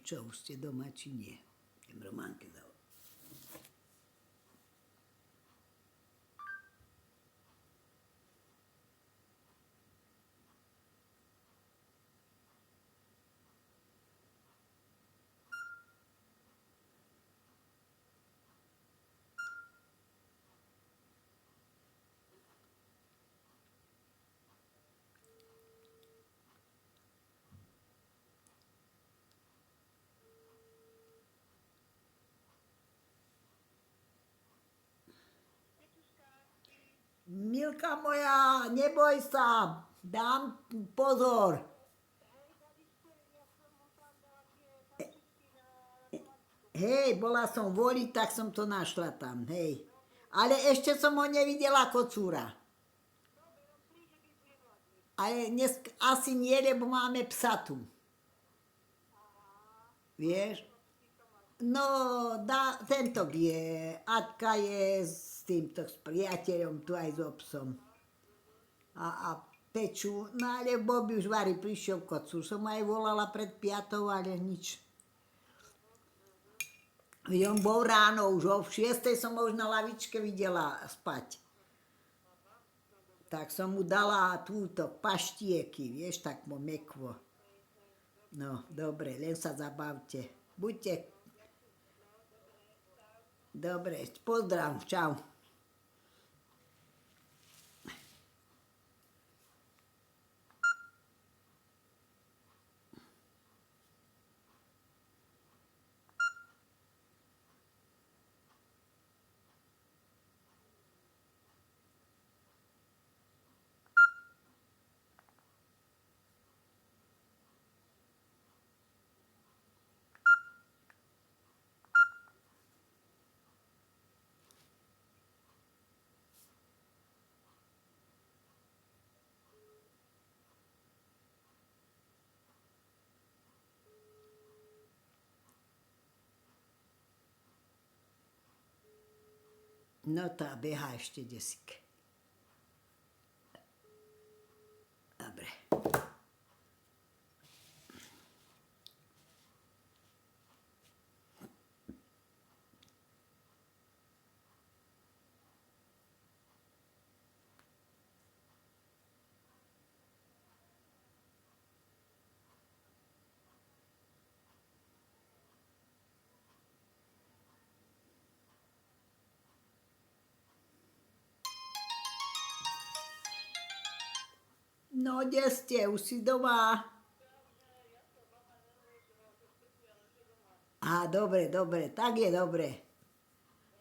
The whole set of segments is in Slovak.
čo, už ste doma, či nie? Idem Románke zavolať. Milka moja, neboj sa, dám pozor. Hej, bola som voliť, tak som to našla tam, hej. Ale ešte som ho nevidela, kocúra. Ale dnes asi nie, lebo máme psa tu. Vieš? No, tento je, Aťka je s týmto, s priateľom, tu aj so psom. A pečú, no ale Bobby už varí, prišiel kocúr. Som aj volala pred 5, ale nič. On bol ráno, už o 6 som ho už na lavičke videla spať. Tak som mu dala túto paštieky, vieš, tak mu mekvo. No, dobre, len sa zabavte. Buďte. Dobre, pozdrav, čau. No tá behá ešte desík. Dobre. No, kde ste? Už si doma? Dobre, dobre, tak je dobre.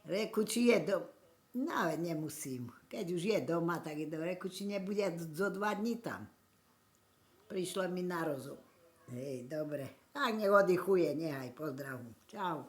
Reku, či je doma. No, nemusím. Keď už je doma, tak je dobre. Reku, či nebude zo 2 dní tam. Prišlo mi na rozum. Hej, dobre. Tak nech oddychuje, nehaj, pozdravu. Čau.